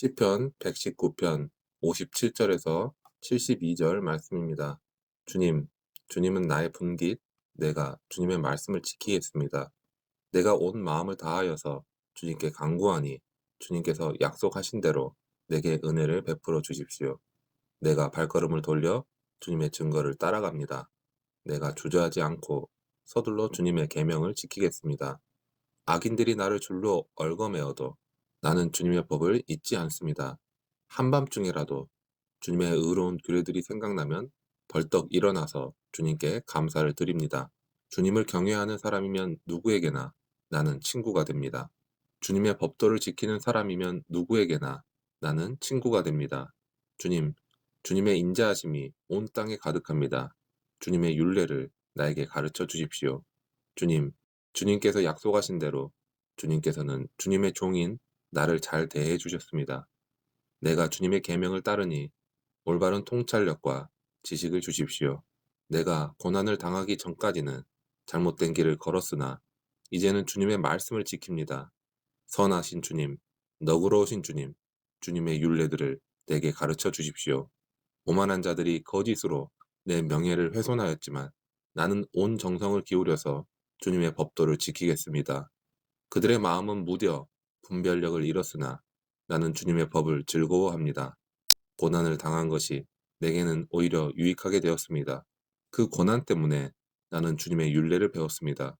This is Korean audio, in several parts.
시편 119편 57절에서 72절 말씀입니다. 주님, 주님은 나의 분깃, 내가 주님의 말씀을 지키겠습니다. 내가 온 마음을 다하여서 주님께 간구하니 주님께서 약속하신 대로 내게 은혜를 베풀어 주십시오. 내가 발걸음을 돌려 주님의 증거를 따라갑니다. 내가 주저하지 않고 서둘러 주님의 계명을 지키겠습니다. 악인들이 나를 줄로 얽어매어도 나는 주님의 법을 잊지 않습니다. 한밤중이라도 주님의 의로운 규례들이 생각나면 벌떡 일어나서 주님께 감사를 드립니다. 주님을 경외하는 사람이면 누구에게나 나는 친구가 됩니다. 주님의 법도를 지키는 사람이면 누구에게나 나는 친구가 됩니다. 주님, 주님의 인자하심이 온 땅에 가득합니다. 주님의 율례를 나에게 가르쳐 주십시오. 주님, 주님께서 약속하신 대로 주님께서는 주님의 종인 나를 잘 대해 주셨습니다. 내가 주님의 계명을 따르니 올바른 통찰력과 지식을 주십시오. 내가 고난을 당하기 전까지는 잘못된 길을 걸었으나 이제는 주님의 말씀을 지킵니다. 선하신 주님, 너그러우신 주님, 주님의 율례들을 내게 가르쳐 주십시오. 오만한 자들이 거짓으로 내 명예를 훼손하였지만 나는 온 정성을 기울여서 주님의 법도를 지키겠습니다. 그들의 마음은 무뎌 분별력을 잃었으나 나는 주님의 법을 즐거워합니다. 고난을 당한 것이 내게는 오히려 유익하게 되었습니다. 그 고난 때문에 나는 주님의 율례를 배웠습니다.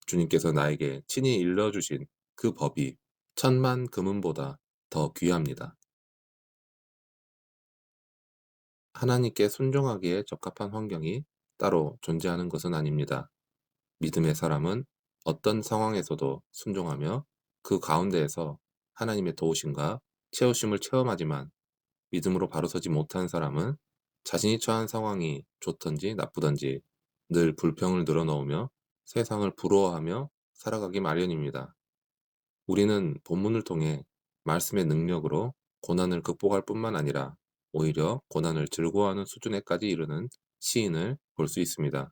주님께서 나에게 친히 일러주신 그 법이 천만 금은보다 더 귀합니다. 하나님께 순종하기에 적합한 환경이 따로 존재하는 것은 아닙니다. 믿음의 사람은 어떤 상황에서도 순종하며 그 가운데에서 하나님의 도우심과 채우심을 체험하지만 믿음으로 바로 서지 못한 사람은 자신이 처한 상황이 좋든지 나쁘든지 늘 불평을 늘어놓으며 세상을 부러워하며 살아가기 마련입니다. 우리는 본문을 통해 말씀의 능력으로 고난을 극복할 뿐만 아니라 오히려 고난을 즐거워하는 수준에까지 이르는 시인을 볼 수 있습니다.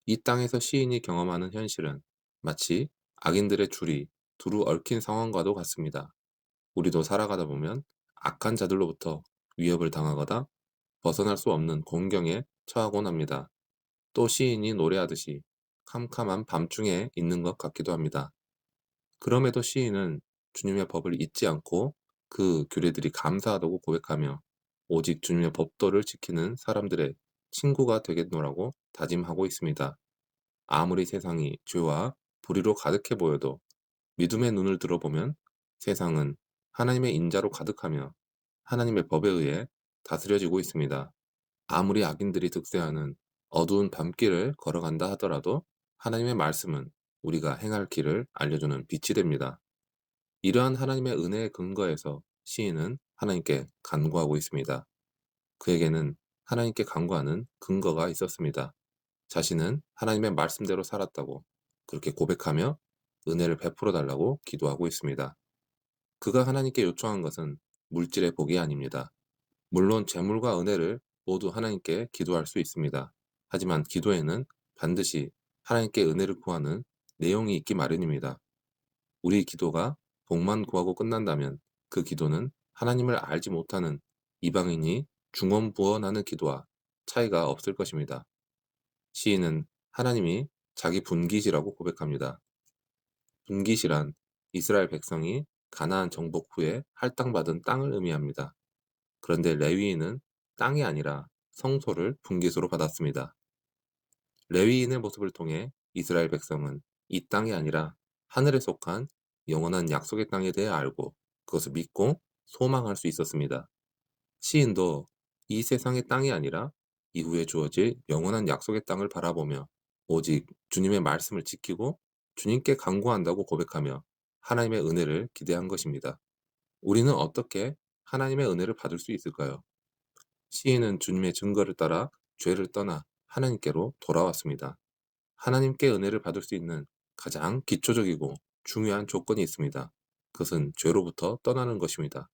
이 땅에서 시인이 경험하는 현실은 마치 악인들의 줄이 두루 얽힌 상황과도 같습니다. 우리도 살아가다 보면 악한 자들로부터 위협을 당하거나 벗어날 수 없는 공경에 처하곤 합니다. 또 시인이 노래하듯이 캄캄한 밤중에 있는 것 같기도 합니다. 그럼에도 시인은 주님의 법을 잊지 않고 그 규례들이 감사하다고 고백하며 오직 주님의 법도를 지키는 사람들의 친구가 되겠노라고 다짐하고 있습니다. 아무리 세상이 죄와 불의로 가득해 보여도 믿음의 눈을 들어보면 세상은 하나님의 인자로 가득하며 하나님의 법에 의해 다스려지고 있습니다. 아무리 악인들이 득세하는 어두운 밤길을 걸어간다 하더라도 하나님의 말씀은 우리가 행할 길을 알려주는 빛이 됩니다. 이러한 하나님의 은혜의 근거에서 시인은 하나님께 간구하고 있습니다. 그에게는 하나님께 간구하는 근거가 있었습니다. 자신은 하나님의 말씀대로 살았다고 그렇게 고백하며 은혜를 베풀어 달라고 기도하고 있습니다. 그가 하나님께 요청한 것은 물질의 복이 아닙니다. 물론 재물과 은혜를 모두 하나님께 기도할 수 있습니다. 하지만 기도에는 반드시 하나님께 은혜를 구하는 내용이 있기 마련입니다. 우리 기도가 복만 구하고 끝난다면 그 기도는 하나님을 알지 못하는 이방인이 중언부언하는 기도와 차이가 없을 것입니다. 시인은 하나님이 자기 분깃이라고 고백합니다. 분깃이란 이스라엘 백성이 가나안 정복 후에 할당받은 땅을 의미합니다. 그런데 레위인은 땅이 아니라 성소를 분깃으로 받았습니다. 레위인의 모습을 통해 이스라엘 백성은 이 땅이 아니라 하늘에 속한 영원한 약속의 땅에 대해 알고 그것을 믿고 소망할 수 있었습니다. 시인도 이 세상의 땅이 아니라 이후에 주어질 영원한 약속의 땅을 바라보며 오직 주님의 말씀을 지키고 주님께 간구한다고 고백하며 하나님의 은혜를 기대한 것입니다. 우리는 어떻게 하나님의 은혜를 받을 수 있을까요? 시인은 주님의 증거를 따라 죄를 떠나 하나님께로 돌아왔습니다. 하나님께 은혜를 받을 수 있는 가장 기초적이고 중요한 조건이 있습니다. 그것은 죄로부터 떠나는 것입니다.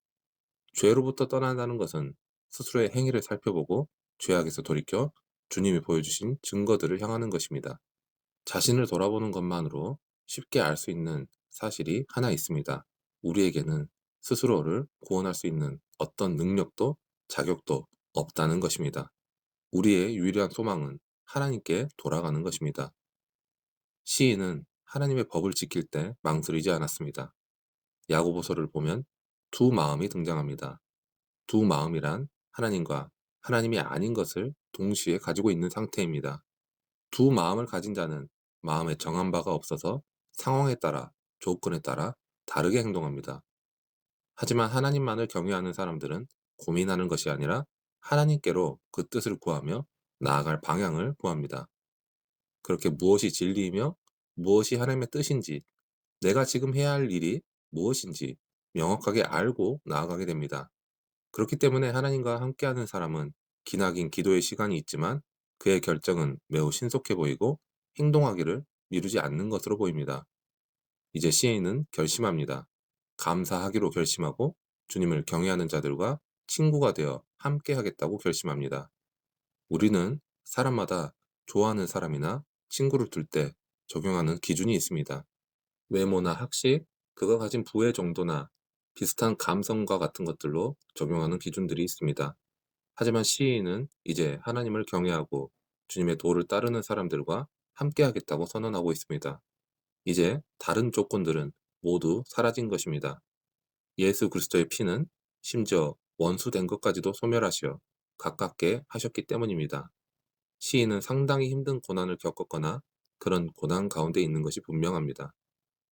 죄로부터 떠난다는 것은 스스로의 행위를 살펴보고 죄악에서 돌이켜 주님이 보여주신 증거들을 향하는 것입니다. 자신을 돌아보는 것만으로 쉽게 알 수 있는 사실이 하나 있습니다. 우리에게는 스스로를 구원할 수 있는 어떤 능력도 자격도 없다는 것입니다. 우리의 유일한 소망은 하나님께 돌아가는 것입니다. 시인은 하나님의 법을 지킬 때 망설이지 않았습니다. 야고보서를 보면 두 마음이 등장합니다. 두 마음이란 하나님과 하나님이 아닌 것을 동시에 가지고 있는 상태입니다. 두 마음을 가진 자는 마음에 정한 바가 없어서 상황에 따라, 조건에 따라 다르게 행동합니다. 하지만 하나님만을 경외하는 사람들은 고민하는 것이 아니라 하나님께로 그 뜻을 구하며 나아갈 방향을 구합니다. 그렇게 무엇이 진리이며 무엇이 하나님의 뜻인지, 내가 지금 해야 할 일이 무엇인지 명확하게 알고 나아가게 됩니다. 그렇기 때문에 하나님과 함께하는 사람은 기나긴 기도의 시간이 있지만 그의 결정은 매우 신속해 보이고 행동하기를 미루지 않는 것으로 보입니다. 이제 시인은 결심합니다. 감사하기로 결심하고 주님을 경외하는 자들과 친구가 되어 함께하겠다고 결심합니다. 우리는 사람마다 좋아하는 사람이나 친구를 둘 때 적용하는 기준이 있습니다. 외모나 학식, 그가 가진 부의 정도나 비슷한 감성과 같은 것들로 적용하는 기준들이 있습니다. 하지만 시인은 이제 하나님을 경외하고 주님의 도를 따르는 사람들과 함께하겠다고 선언하고 있습니다. 이제 다른 조건들은 모두 사라진 것입니다. 예수 그리스도의 피는 심지어 원수된 것까지도 소멸하시어 가깝게 하셨기 때문입니다. 시인은 상당히 힘든 고난을 겪었거나 그런 고난 가운데 있는 것이 분명합니다.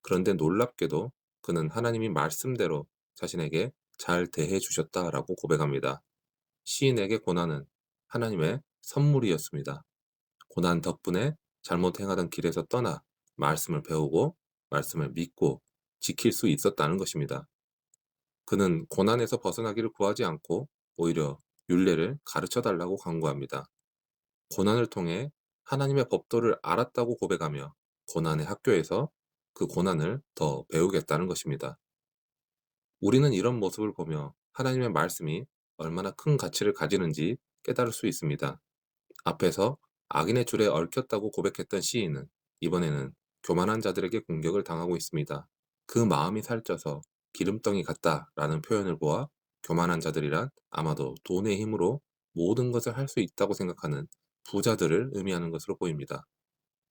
그런데 놀랍게도 그는 하나님이 말씀대로 자신에게 잘 대해 주셨다라고 고백합니다. 시인에게 고난은 하나님의 선물이었습니다. 고난 덕분에 잘못 행하던 길에서 떠나 말씀을 배우고 말씀을 믿고 지킬 수 있었다는 것입니다. 그는 고난에서 벗어나기를 구하지 않고 오히려 율례를 가르쳐 달라고 간구합니다. 고난을 통해 하나님의 법도를 알았다고 고백하며 고난의 학교에서 그 고난을 더 배우겠다는 것입니다. 우리는 이런 모습을 보며 하나님의 말씀이 얼마나 큰 가치를 가지는지 깨달을 수 있습니다. 앞에서 악인의 줄에 얽혔다고 고백했던 시인은 이번에는 교만한 자들에게 공격을 당하고 있습니다. 그 마음이 살쪄서 기름덩이 같다라는 표현을 보아 교만한 자들이란 아마도 돈의 힘으로 모든 것을 할 수 있다고 생각하는 부자들을 의미하는 것으로 보입니다.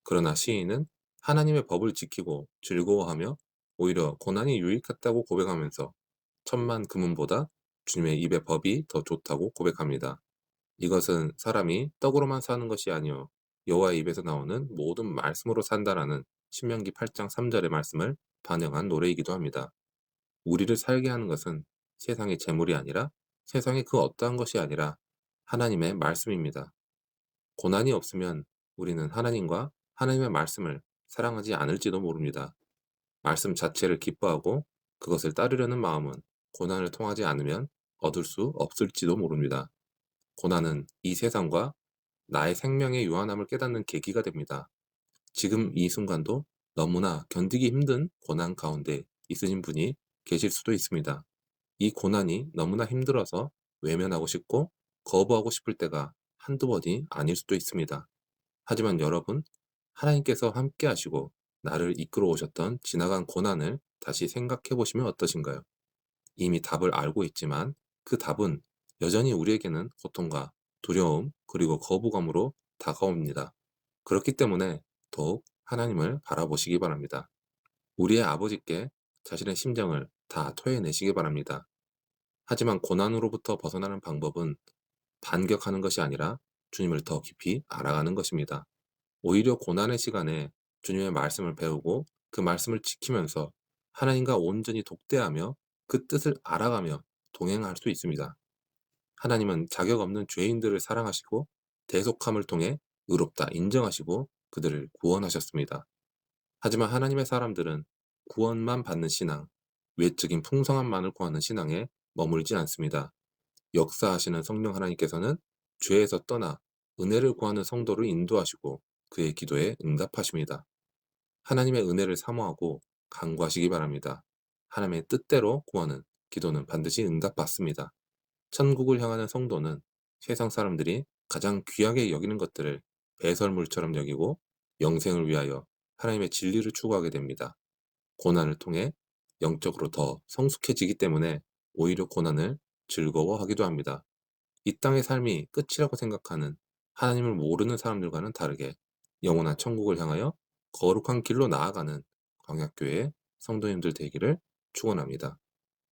그러나 시인은 하나님의 법을 지키고 즐거워하며 오히려 고난이 유익했다고 고백하면서 천만 금은보다 주님의 입의 법이 더 좋다고 고백합니다. 이것은 사람이 떡으로만 사는 것이 아니요 여호와의 입에서 나오는 모든 말씀으로 산다라는 신명기 8장 3절의 말씀을 반영한 노래이기도 합니다. 우리를 살게 하는 것은 세상의 재물이 아니라 세상의 그 어떠한 것이 아니라 하나님의 말씀입니다. 고난이 없으면 우리는 하나님과 하나님의 말씀을 사랑하지 않을지도 모릅니다. 말씀 자체를 기뻐하고 그것을 따르려는 마음은 고난을 통하지 않으면 얻을 수 없을지도 모릅니다. 고난은 이 세상과 나의 생명의 유한함을 깨닫는 계기가 됩니다. 지금 이 순간도 너무나 견디기 힘든 고난 가운데 있으신 분이 계실 수도 있습니다. 이 고난이 너무나 힘들어서 외면하고 싶고 거부하고 싶을 때가 한두 번이 아닐 수도 있습니다. 하지만 여러분, 하나님께서 함께 하시고 나를 이끌어 오셨던 지나간 고난을 다시 생각해 보시면 어떠신가요? 이미 답을 알고 있지만 그 답은 여전히 우리에게는 고통과 두려움 그리고 거부감으로 다가옵니다. 그렇기 때문에 더욱 하나님을 바라보시기 바랍니다. 우리의 아버지께 자신의 심정을 다 토해내시기 바랍니다. 하지만 고난으로부터 벗어나는 방법은 반격하는 것이 아니라 주님을 더 깊이 알아가는 것입니다. 오히려 고난의 시간에 주님의 말씀을 배우고 그 말씀을 지키면서 하나님과 온전히 독대하며 그 뜻을 알아가며 동행할 수 있습니다. 하나님은 자격 없는 죄인들을 사랑하시고 대속함을 통해 의롭다 인정하시고 그들을 구원하셨습니다. 하지만 하나님의 사람들은 구원만 받는 신앙, 외적인 풍성함만을 구하는 신앙에 머물지 않습니다. 역사하시는 성령 하나님께서는 죄에서 떠나 은혜를 구하는 성도를 인도하시고 그의 기도에 응답하십니다. 하나님의 은혜를 사모하고 간구하시기 바랍니다. 하나님의 뜻대로 구하는 기도는 반드시 응답받습니다. 천국을 향하는 성도는 세상 사람들이 가장 귀하게 여기는 것들을 배설물처럼 여기고 영생을 위하여 하나님의 진리를 추구하게 됩니다. 고난을 통해 영적으로 더 성숙해지기 때문에 오히려 고난을 즐거워하기도 합니다. 이 땅의 삶이 끝이라고 생각하는 하나님을 모르는 사람들과는 다르게 영원한 천국을 향하여 거룩한 길로 나아가는 광약교회 성도님들 되기를 축원합니다.